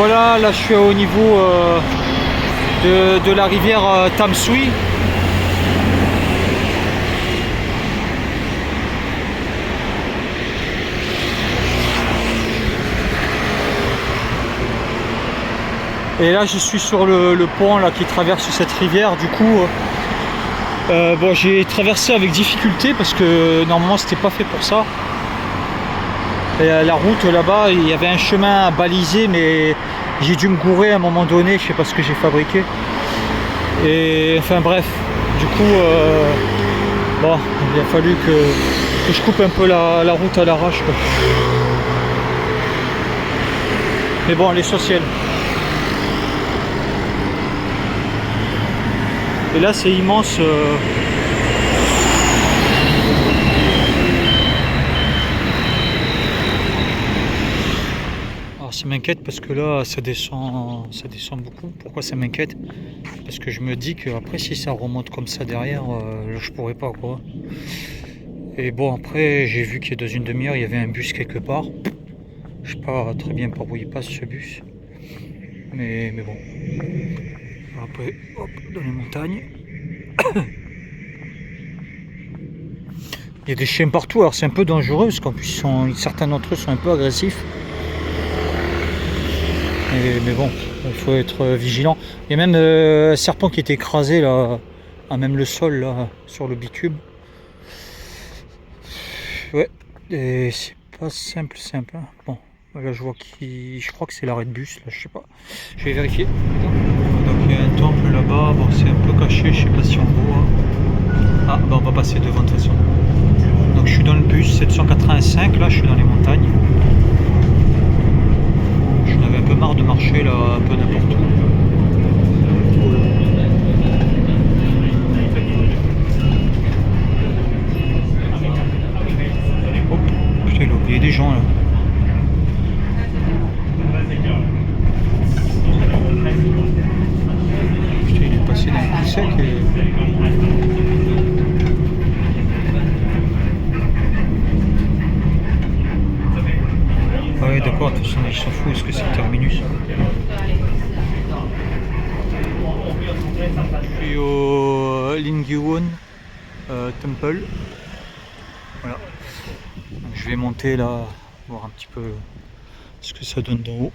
voilà, là je suis au niveau de la rivière Tamsui. Et là je suis sur le pont là, qui traverse cette rivière. Du coup, bon, j'ai traversé avec difficulté parce que normalement c'était pas fait pour ça. Et la route là-bas, il y avait un chemin balisé, mais j'ai dû me gourer à un moment donné, je sais pas ce que j'ai fabriqué. Et enfin bref, du coup, bon, il a fallu que je coupe un peu la route à l'arrache. Mais bon, l'essentiel. Et là, c'est immense. Alors, ça m'inquiète parce que là, ça descend beaucoup. Pourquoi ça m'inquiète? Parce que je me dis qu'après, si ça remonte comme ça derrière, je pourrais pas, quoi. Et bon, après, j'ai vu qu'il y a dans une demi-heure, il y avait un bus quelque part. Je sais pas très bien par où il passe ce bus. Mais bon. Après, hop, dans les montagnes. Il y a des chiens partout, alors c'est un peu dangereux parce qu'en plus certains d'entre eux sont un peu agressifs. Mais bon, il faut être vigilant. Il y a même un serpent qui est écrasé là, à même le sol là, sur le bitume. Ouais, et c'est pas simple. Hein. Bon, là je vois je crois que c'est l'arrêt de bus, là, je sais pas. Je vais vérifier. Donc il y a un temple là-bas, bon c'est un peu caché, je sais pas si on voit. Ah, bah on va passer devant de toute façon. Donc je suis dans le bus 785, là je suis dans les montagnes. J'en avais un peu marre de marcher là, un peu n'importe où. Hop, putain, il a oublié des gens là. Putain, il est passé dans le sec et... Ah ouais, d'accord, de toute façon, il s'en fout, est-ce que c'est le terminus? Je suis au Lingguwon Temple. Voilà. Donc, je vais monter là, voir un petit peu ce que ça donne d'en haut.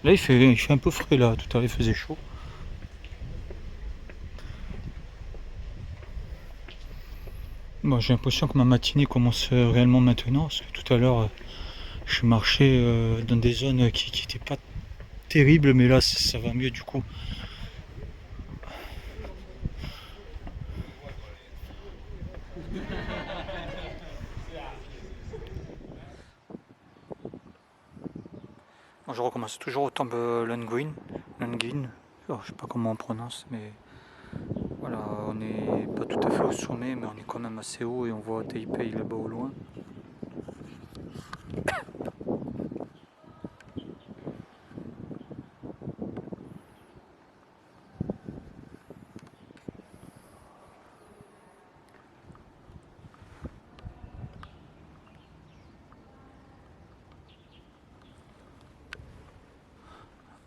Là, il fait un peu frais là, tout à l'heure il faisait chaud. Bon, j'ai l'impression que ma matinée commence réellement maintenant, parce que tout à l'heure, je marchais dans des zones qui n'étaient pas terribles, mais là, ça va mieux du coup. Bon, je recommence toujours au temple Lungwin. Oh, je sais pas comment on prononce, mais voilà, on n'est pas tout à fait au sommet, mais on est quand même assez haut et on voit Taipei là-bas au loin.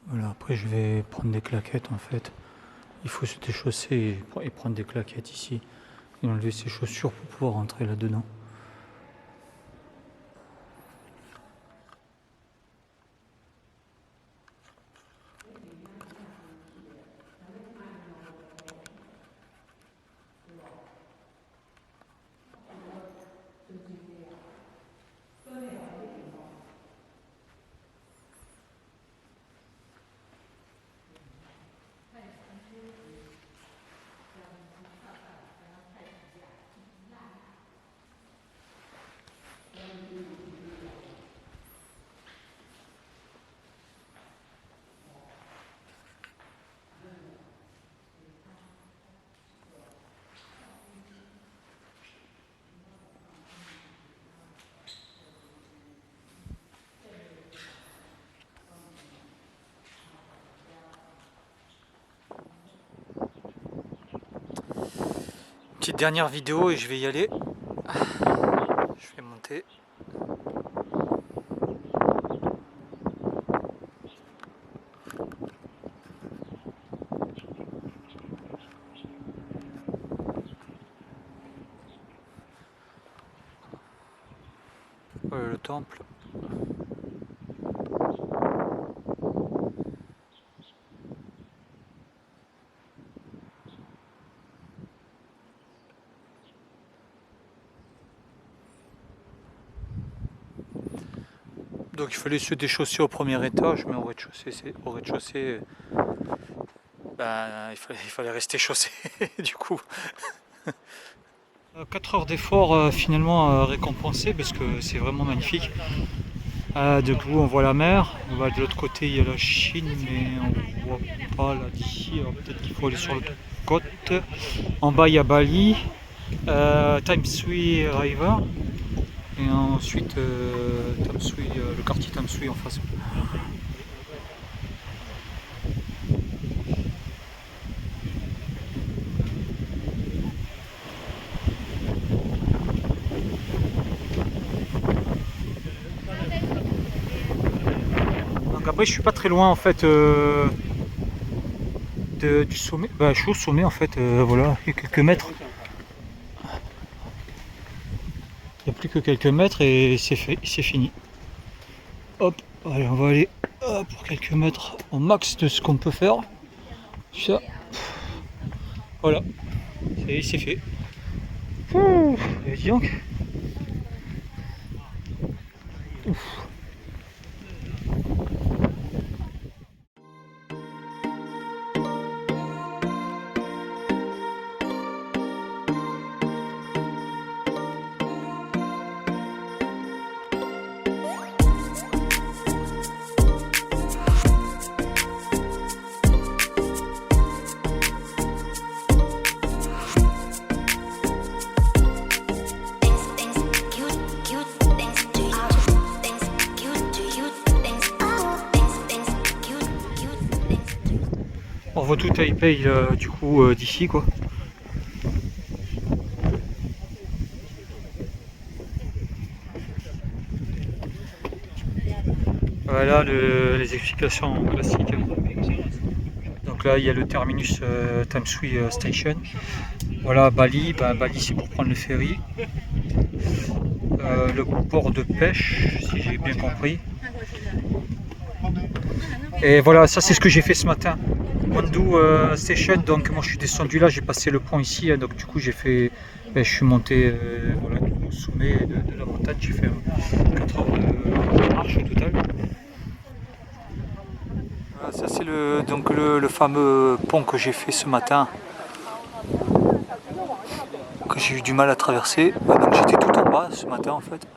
Voilà, après je vais prendre des claquettes en fait. Il faut se déchausser et prendre des claquettes ici. Et enlever ses chaussures pour pouvoir rentrer là-dedans. Petite dernière vidéo et je vais y aller. Je vais monter. Voilà le temple. Donc il fallait se déchausser au premier étage, mais au rez-de-chaussée, ben, il fallait rester chaussé du coup. 4 heures d'effort finalement récompensées parce que c'est vraiment magnifique. De coup on voit la mer, de l'autre côté il y a la Chine mais on voit pas là d'ici, alors peut-être qu'il faut aller sur l'autre côte. En bas il y a Bali, Tamsui River et ensuite Tamsui, le quartier Tamsui en face. Donc après je suis pas très loin en fait du sommet, je suis au sommet en fait, voilà, il y a quelques mètres. Il n'y a plus que quelques mètres et c'est fait, c'est fini. Hop, allez, on va aller pour quelques mètres au max de ce qu'on peut faire. Ça, voilà, c'est fait. Ouh, et dis donc. Ouf. On voit tout Taipei du coup d'ici quoi. Voilà les explications classiques. Donc là il y a le terminus Tamsui Station. Voilà Bali, Bali c'est pour prendre le ferry. Le port de pêche si j'ai bien compris. Et voilà, ça c'est ce que j'ai fait ce matin. Wondu Station, donc moi je suis descendu là, j'ai passé le pont ici, donc du coup j'ai fait, je suis monté voilà, au sommet de la montagne, j'ai fait 4 heures de marche au total. Voilà, ça c'est le fameux pont que j'ai fait ce matin, que j'ai eu du mal à traverser, donc j'étais tout en bas ce matin en fait.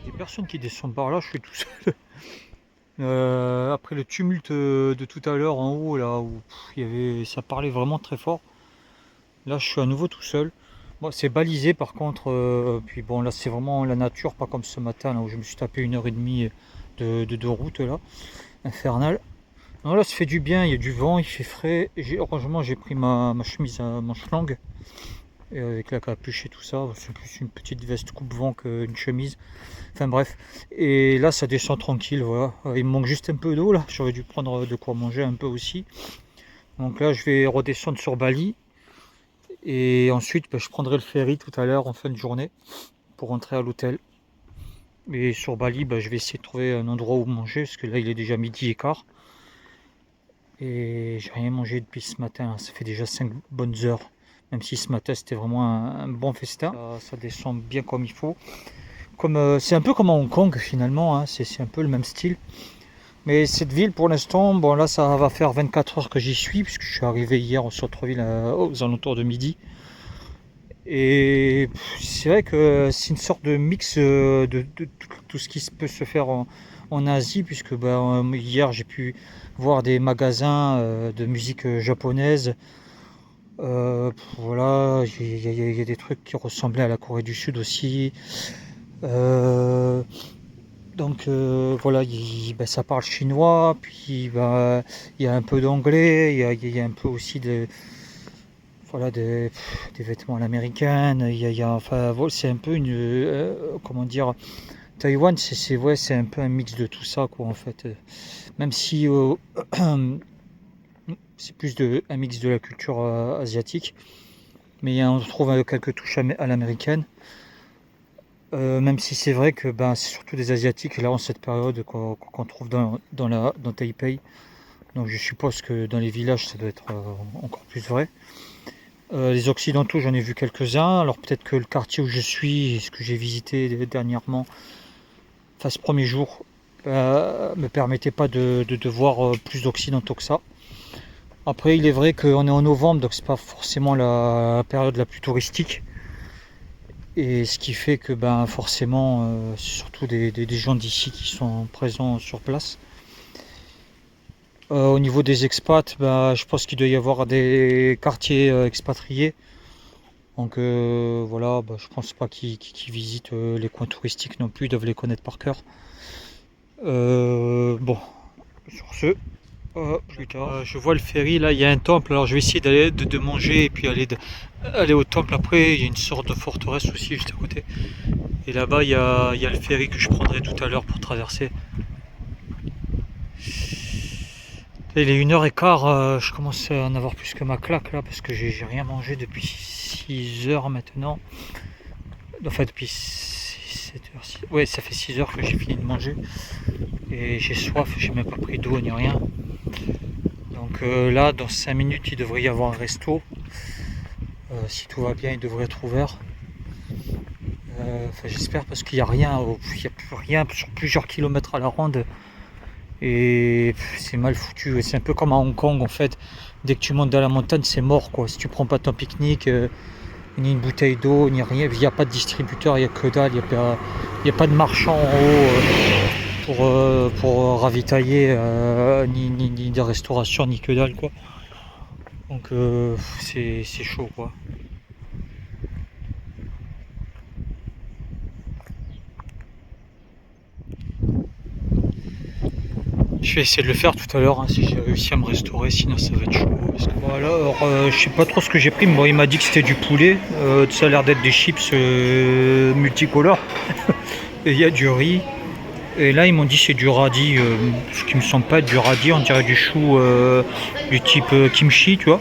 Des personnes qui descendent par là, je suis tout seul. Après le tumulte de tout à l'heure en haut, là où ça parlait vraiment très fort. Là, je suis à nouveau tout seul. Bon, c'est balisé par contre. Puis bon, là, c'est vraiment la nature, pas comme ce matin là où je me suis tapé 1 h 30 de route là, infernal. Non, là, ça fait du bien. Il y a du vent, il fait frais. Heureusement, j'ai pris ma chemise à manches longues et avec la capuche et tout ça. C'est plus une petite veste coupe-vent qu'une chemise. Enfin bref, et là ça descend tranquille, voilà. Il me manque juste un peu d'eau là, j'aurais dû prendre de quoi manger un peu aussi. Donc là je vais redescendre sur Bali et ensuite je prendrai le ferry tout à l'heure en fin de journée pour rentrer à l'hôtel. Et sur Bali je vais essayer de trouver un endroit où manger parce que là il est déjà 12h15 et j'ai rien mangé depuis ce matin, ça fait déjà 5 bonnes heures, même si ce matin c'était vraiment un bon festin. Ça descend bien comme il faut. C'est un peu comme à Hong Kong finalement, hein. C'est un peu le même style. Mais cette ville, pour l'instant, bon là, ça va faire 24 heures que j'y suis, puisque je suis arrivé hier au centre-ville aux alentours de midi. Et c'est vrai que c'est une sorte de mix de tout ce qui peut se faire en Asie, puisque hier j'ai pu voir des magasins de musique japonaise. Voilà, il y a des trucs qui ressemblaient à la Corée du Sud aussi. Euh, voilà, ça parle chinois, puis il y a un peu d'anglais, il y a un peu aussi voilà, des vêtements à l'américaine. Enfin, voilà, c'est un peu comment dire, Taïwan, ouais, c'est un peu un mix de tout ça, quoi, en fait. Même si c'est plus un mix de la culture asiatique, mais on trouve quelques touches à l'américaine. Même si c'est vrai que c'est surtout des Asiatiques là en cette période qu'on trouve dans Taipei. Donc je suppose que dans les villages ça doit être encore plus vrai. Les Occidentaux, j'en ai vu quelques-uns. Alors peut-être que le quartier où je suis, ce que j'ai visité dernièrement, enfin ce premier jour, me permettait pas de voir plus d'Occidentaux que ça. Après, il est vrai qu'on est en novembre, donc c'est pas forcément la période la plus touristique. Et ce qui fait que forcément, c'est surtout des gens d'ici qui sont présents sur place. Au niveau des expats, je pense qu'il doit y avoir des quartiers expatriés. Donc voilà, je pense pas qu'ils visitent les coins touristiques non plus, ils doivent les connaître par cœur. Bon, sur ce, plus tard. Je vois le ferry, là il y a un temple, alors je vais essayer d'aller de manger et puis aller au temple après. Il y a une sorte de forteresse aussi juste à côté. Et là-bas il y a le ferry que je prendrai tout à l'heure pour traverser. Il est 1h15, je commence à en avoir plus que ma claque là parce que j'ai rien mangé depuis 6 heures maintenant. Enfin depuis 7 heures. Ouais, ça fait 6 heures que j'ai fini de manger. Et j'ai soif, j'ai même pas pris d'eau ni rien. Donc là, dans 5 minutes, il devrait y avoir un resto. Si tout va bien, il devrait être ouvert. J'espère parce qu'il n'y a rien, il n'y a plus rien sur plusieurs kilomètres à la ronde. Et c'est mal foutu. C'est un peu comme à Hong Kong en fait. Dès que tu montes dans la montagne, c'est mort quoi. Si tu prends pas ton pique-nique, ni une bouteille d'eau, ni rien, il n'y a pas de distributeur, il n'y a que dalle, il n'y a pas de marchand en haut pour ravitailler, ni de restauration, ni que dalle quoi. Donc c'est chaud quoi. Je vais essayer de le faire tout à l'heure si j'ai réussi à me restaurer, sinon ça va être chaud. Voilà, alors je sais pas trop ce que j'ai pris, mais bon, il m'a dit que c'était du poulet. Ça a l'air d'être des chips multicolores. Et il y a du riz. Et là ils m'ont dit c'est du radis, ce qui me semble pas être du radis, on dirait du chou du type kimchi, tu vois.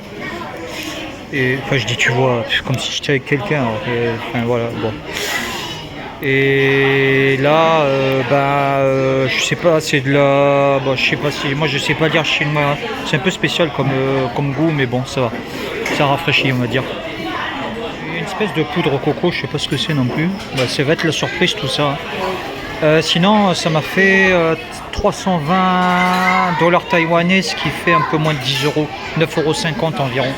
Et enfin je dis tu vois, comme si j'étais avec quelqu'un. Enfin voilà, bon. Et là, je sais pas, c'est de la, je sais pas si, moi je sais pas dire chinois. C'est un peu spécial comme goût, mais bon, ça va, ça rafraîchit, on va dire. Une espèce de poudre au coco, je sais pas ce que c'est non plus. Ça va être la surprise tout ça. Sinon, ça m'a fait 320 $ taïwanais, ce qui fait un peu moins de 10 euros, 9,50 € environ.